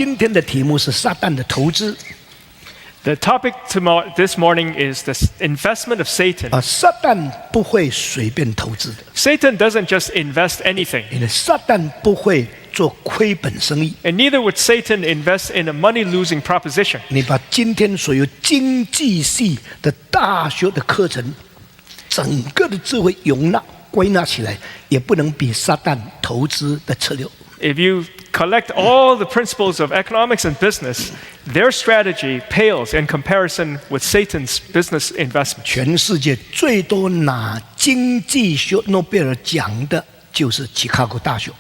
今天的题目是撒旦的投资。The topic this morning is the investment of Satan. 撒旦不会随便投资的， Satan doesn't just invest anything, 因为撒旦不会做亏本生意。 and neither would Satan invest in a money-losing proposition. 你把今天所有经济系的大学的课程，整个的智慧容纳归纳起来，也不能比撒旦投资的策略。 If you collect all the principles of economics and business, their strategy pales in comparison with Satan's business investment. 全世界最多拿经济学诺贝尔奖的就是芝加哥大学。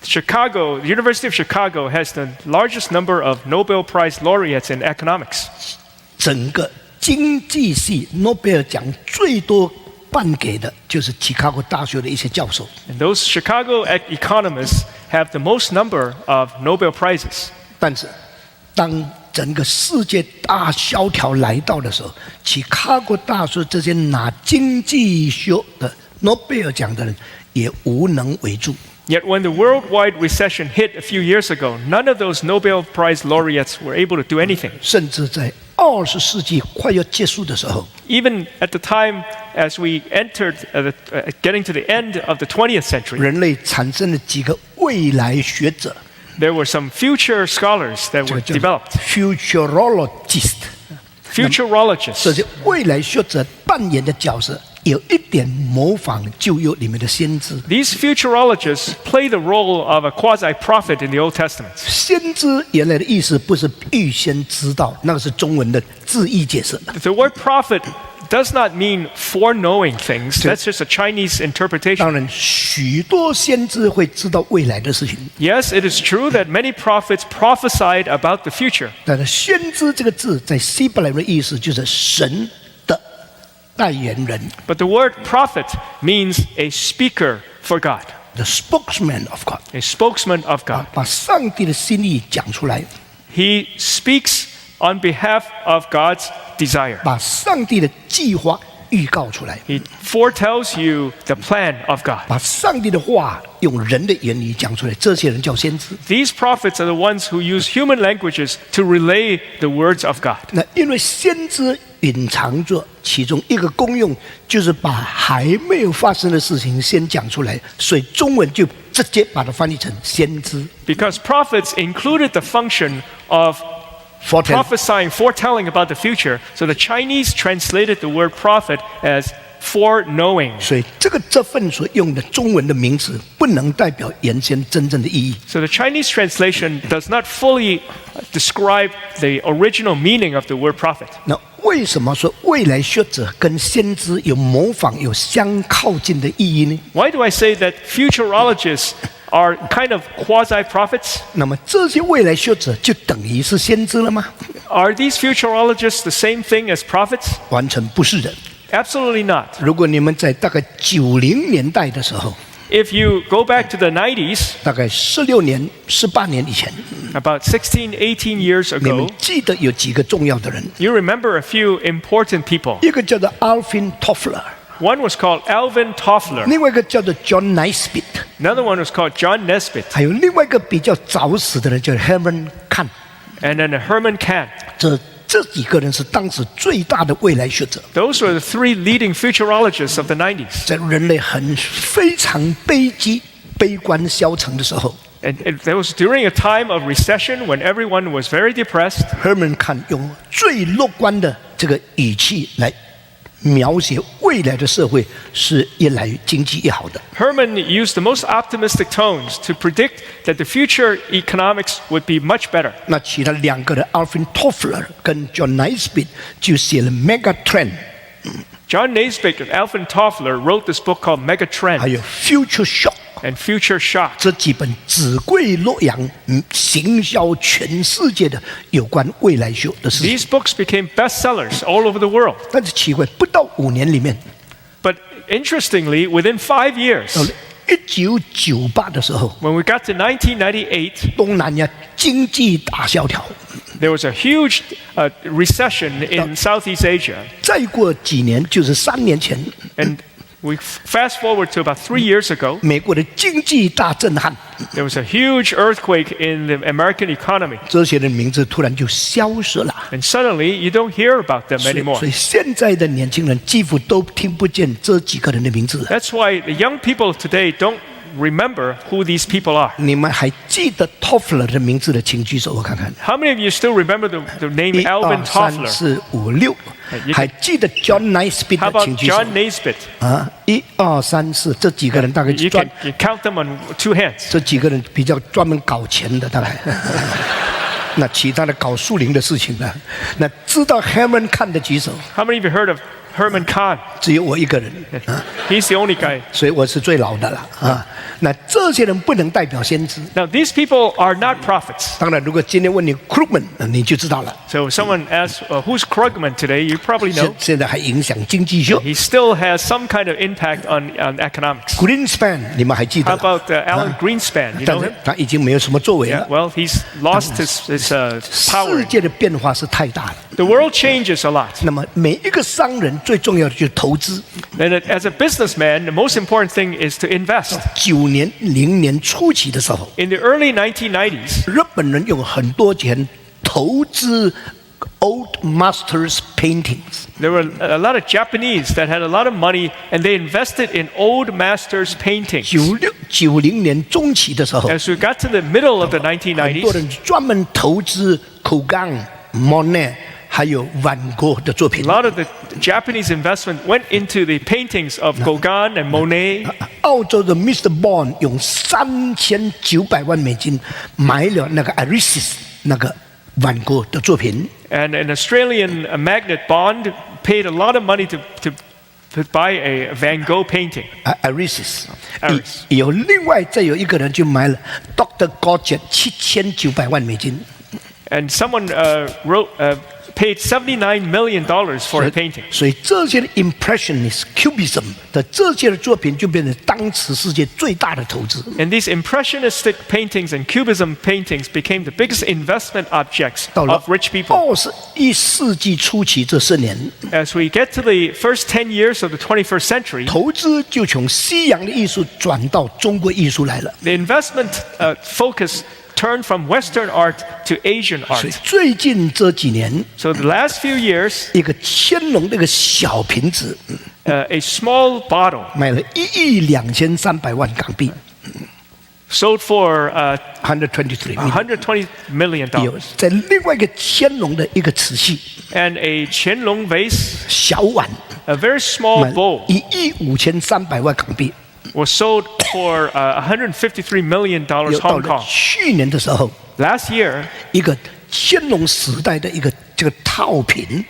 The University of Chicago has the largest number of Nobel Prize laureates in economics. 整个经济系诺贝尔奖最多颁给的就是芝加哥大学的一些教授。 And those Chicago economists have the most number of Nobel Prizes. 但是，当整个世界大萧条来到的时候，芝加哥大学这些拿经济学的诺贝尔奖的人也无能为助。 Yet when the worldwide recession hit a few years ago, none of those Nobel Prize laureates were able to do anything. 甚至在20世纪快要结束的时候， Even at the time as we entered, getting to the end of the 20th century, 人类产生了几个未来学者， there were some future scholars that were 叫 developed, futurologist。 futurologists. 这些未来学者扮演的角色，有一点模仿旧约里面的先知。 These futurologists play the role of a quasi-prophet in the Old Testament. 先知原来的意思不是预先知道，那个是中文的字义解释。 The word prophet does not mean foreknowing things. That's just a Chinese interpretation. 当然，许多先知会知道未来的事情， Yes, it is true that many prophets prophesied about the future. 但是先知这个字在希伯来的意思就是神的代言人 But the word prophet means a speaker for God, ，the spokesman of God， a spokesman of God. 把上帝的心意讲出来， He speaks on behalf of God's desire. 把上帝的计划预告出来， He foretells you the plan of God. 把上帝的话用人的言语讲出来，这些人叫先知。 These prophets are the ones who use human languages to relay the words of God. 那因为先知隐藏着其中一个功用，就是把还没有发生的事情先讲出来，所以中文就直接把它翻译成先知。 Because prophets included the function of foretelling about the future, so the Chinese translated the word prophet as foreknowing. 所以这份所用的中文的名词，不能代表原先真正的意义。 So the Chinese translation does not fully describe the original meaning of the word prophet. 那为什么说未来学者跟先知有模仿、有相靠近的意义呢？ Why do I say that futurologists are kind of quasi-prophets? 那么这些未来学者就等于是先知了吗？ Are these futurologists the same thing as prophets? 完全不是的。 Absolutely not. 如果你们在大概90年代的时候， If you go back to the 90s, 大概16年、18年以前， about 16, 18 years 你们 ago, 记得有几个重要的人， you remember a few important people. 一个叫做 Alvin Toffler， One was called Alvin Toffler. 另外一个叫做 John Naisbitt， Another one was called John Nesbitt. 还有另外一个比较早死的人叫 Herman Kahn。 And then Herman Kahn. 这几个人是当时最大的未来学者， Those were the three leading futurologists of the 90s. 在人类非常悲观消沉的时候， And that was during a time of recession when everyone was very depressed. Herman Kahn 用最乐观的这个语气来描写未来的社会是越来越经济越好的。 Herman used the most optimistic tones to predict that the future economics would be much better. 那其他两个人 Alvin Toffler 跟 John Naisbitt 就写了 Mega Trend， John Nesbitt and Alvin Toffler wrote this book called 还 Megatrend 有 Future Shock， and Future Shock. 这几本只贵洛阳行销全世界的有关未来学的事情。 These books became bestsellers all over the world. 但是奇怪，不到5年里面， But interestingly, within 5 years, 1998的时候， when we got to 1998, 东南亚经济大萧条。 there was a huge recession in Southeast Asia. 再过几年，就是3年前， And We fast forward to about 3 years ago. 美国的经济大震撼， There was a huge earthquake in the American economy. 这些人名字突然就消失了。 And suddenly, you don't hear about them 所 anymore. 以现在的年轻人几乎都听不见这几个人的名字了。 That's why the young people today don't remember who these people are. 你们还记得 Toffler 的名字的，请举手我看看。 How many of you still remember the name 1、 Alvin 2、3、 Toffler? 4、5、6， you 还记得 John Naisbitt How 的， about 请举手。 John Naisbitt? 啊，1、2、3、4，这几个人大概 You 专 can you count them on 2 hands. 这几个人比较专门搞钱的，大概。那其他的搞树林的事情呢？那知道 Herman 看的举手， How many of you heard of Herman Kahn? 只有我一个人， He's the only guy. 所以我是最老的了啊。那这些人不能代表先知。 Now, these people are not prophets. 当然，如果今天问你 Krugman，你就知道了。 So if someone asks, who's Krugman today, you probably 现 know. 现在还影响经济学。He still has some kind of impact on economics. Greenspan，你们还记得 How 了？ about Alan Greenspan? You 但 know 是 him? 他已经没有什么作为 Yeah, 了。 well, he's lost his 世 power. 界的变化是太大了。 The world changes a lot. 那么每一个商人最重要的就是投资。 And as a businessman, the most important thing is to invest. 900年初期的时候， In the early 1990s, 日本人用很多钱投资 Old Masters paintings。 there were a lot of Japanese that had a lot of money, and they invested in old masters' paintings. 90年中期的时候， As we got to the middle of the 很多 1990s, 人专门投资 Kogan、Monet 还有梵谷的作品 a。lot of the Japanese investment went into the paintings of Gauguin and Monet. 澳洲的 Mr. Bond 用3900万美金买了那个 Iris 那个梵谷的作品。 And an Australian magnate Bond paid a lot of money to buy a Van Gogh painting. Iris， Iris 有另外再有一个人就买了 Dr. Gauguin 7900万美金。 And someone paid $79 million for a painting. 所以这些的 Impressionist、Cubism 的这些的作品就变成当时世界最大的投资。 And these impressionistic paintings and cubism paintings became the biggest investment objects 到了 of rich people. 21世纪初期这10年， As we get to the first 10 years of the 21st century, 投资就从西洋的艺术转到中国艺术来了。 the investment focus turned from Western art to Asian 所以 art. 最近这几年， So the last few years, 一个乾隆的一个小瓶子 a small bottle 卖了1.23亿港币 sold for ，123 million。 $120 million. 有在另外一个乾隆的一个瓷器 And a Qianlong vase, 小碗， a very small 卖 bowl, 1.53亿港币。 was sold for $153 million 有到 Hong 了 Kong. 去年的时候， Last year, 一个乾隆时代的一个这个套瓶，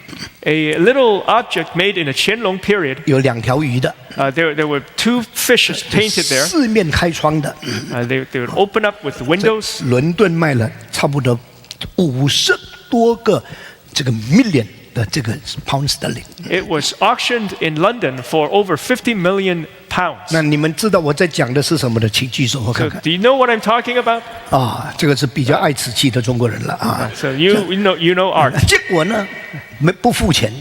a little object made in the Qianlong period, 有2条鱼的， there were 2 fishes painted there. 四面开窗的， They would open up with windows. 伦敦卖了差不多50多个这个 million 的这个 pound sterling。 It was auctioned in London for over 50 million pounds. 那你们知道我在讲的是什么的？请举手我 So 看看。 do you know what I'm talking about? 啊，这个是比较爱瓷器的中国人了啊。 So you know art. 结果呢，不付钱，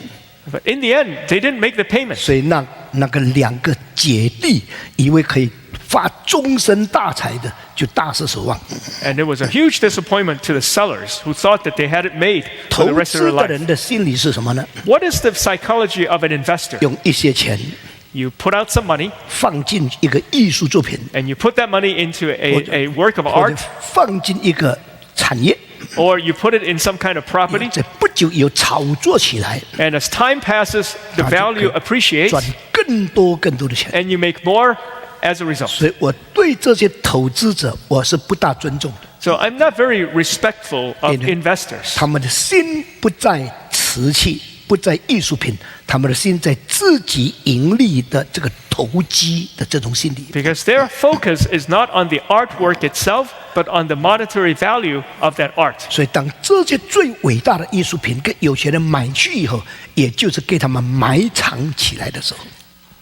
But in the end, they didn't make the payment. 所以那个2个姐弟以为可以发终身大财的，就大失所望。 And it was a huge disappointment to the sellers who thought that they had it made for 投 the rest of 资 their 的 life. 人的心理是什么呢？ What is the psychology of an investor? 用一些钱 You put out some money 放进一个艺术作品， and you put that money into a work of 或者 art, 放进一个产业， or you put it in some kind of property. 在不久有炒作起来， And as time passes, the value appreciates 赚更多的钱。 and you make more as a result. 所以我对这些投资者我是不大尊重的， So I'm not very respectful of In- investors. 他们的心不在瓷器，不在艺术品，他们的心在自己盈利的这个投机的这种心理。 Because their focus is not on the artwork itself, but on the monetary value of that art. 所以当这些最伟大的艺术品给有钱人买去以后，也就是给他们埋藏起来的时候，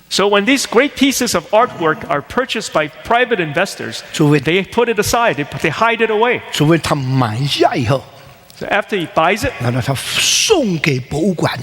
So when these great pieces of artwork are purchased by private investors, 除非 they put it aside, they hide it away. 除非他买下以后， So after he buys it, 然后他送给博物馆，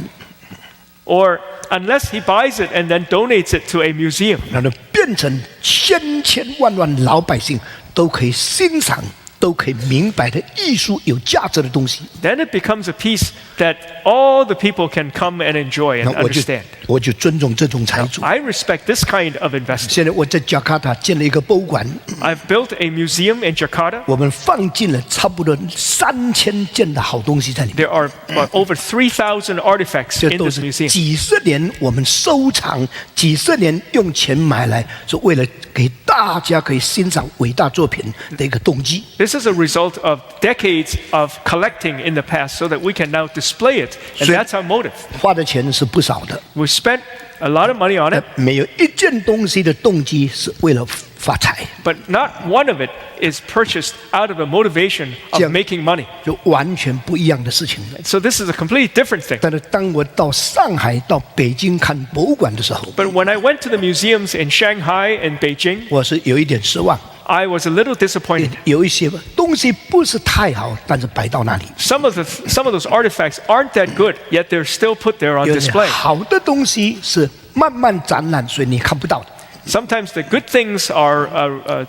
or unless he buys it and then donates it to a museum. 让它变成千千万万老百姓都可以欣赏、都可以明白的艺术有价值的东西。Then it becomes a piece that all the people can come and enjoy and 那我就 understand. 我就尊重这种财主。 I respect this kind of investment. 现在我在加卡塔建了一个博物馆， I've built a museum in Jakarta. 我们放进了差不多3000件的好东西在里面。 There are over 3,000 artifacts 这 in 都 this 是 museum. 几十年我们收藏，几十年用钱买来，是为了给大家可以欣赏伟大作品的一个动机。 This is a result of decades of collecting in the past so that we can now display it. And So- that's our motive. 花的钱是不少的， We spent a lot of money on it, 没有一件东西的动机是为了发财， but not one of it is purchased out of a motivation of Yeah. making money. 就完全不一样的事情。 So this is a completely different thing. 但是当我到上海、到北京看博物馆的时候， But when I went to the museums in Shanghai and Beijing, 我是有一点失望， I was a little disappointed. 有一些东西不是太好，但是摆到那里。 Some of those artifacts aren't that good, yet they're still put there on 有些 display. 好的东西是慢慢展览，所以你看不到的。 Sometimes the good things are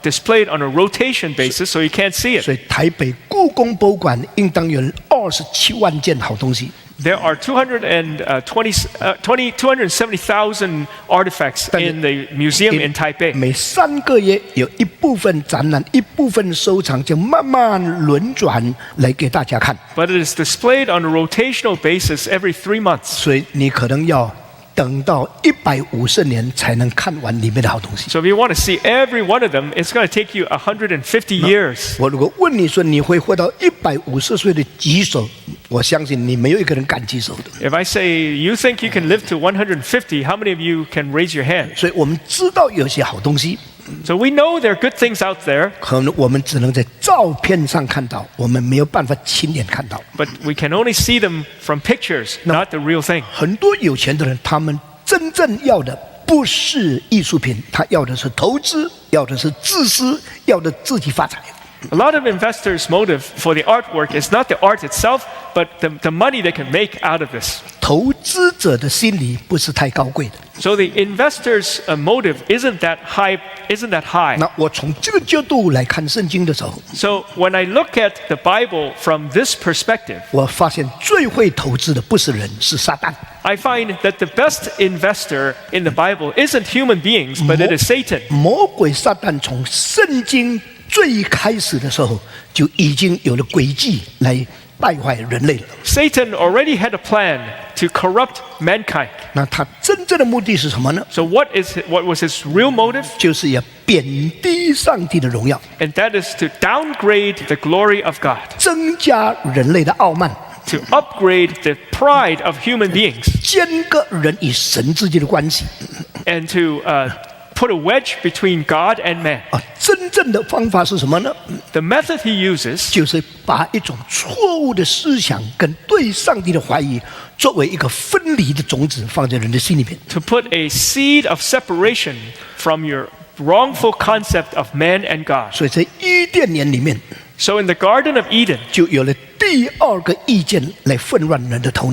displayed on a rotation basis, so you can't see it. 所以台北故宫博物馆应当有27万件好东西， There are 270,000 artifacts in the museum in Taipei. 每3个月有一部分展览，一部分收藏，就慢慢轮转来给大家看。 But it is displayed on a rotational basis every 3 months. 所以你可能要等到150年才能看完里面的好东西。 So if you want to see every one of them, it's going to take you 150 years. 我如果问你说你会活到150岁的棘手，我相信你没有一个人敢棘手的。 If I say you think you can live to 150, how many of you can raise your hand? 所以我们知道有些好东西， So we know there are good things out there, 可能我们只能在照片上看到，我们没有办法亲眼看到。 but we can only see them from pictures, not the real thing. 很多有钱的人，他们真正要的不是艺术品，他要的是投资，要的是自私，要的自己发财。 A lot of investors' motive for the artwork is not the art itself, but the money they can make out of this. 投资者的心理不是太高贵的。 So the investor's motive isn't that high. 那我从这个角度来看圣经的时候， So when I look at the Bible from this perspective, 我发现最会投资的不是人，是撒旦。 I find that the best investor in the Bible isn't human beings, but it is Satan. 魔鬼撒旦从圣经最开始的时候就已经有了诡计来败坏人类了。 Satan already had a plan to corrupt mankind. 那他真正的目的是什么呢？ So what was his real motive? 就是要贬低上帝的荣耀， And that is to downgrade the glory of God, 增加人类的傲慢， to upgrade the pride of human beings, 间隔人与神之间的关系。 and to put a wedge between God and man. 真正的方法是什么呢？ The method he uses 就是把一种错误的思想跟对上帝的怀疑，作为一个分离的种子放在人的心里面。 to put a seed of separation from your wrongful concept of man and God. 所以在伊甸园里面， So in the Garden of Eden, 就有了第二个意见来混乱人的头脑。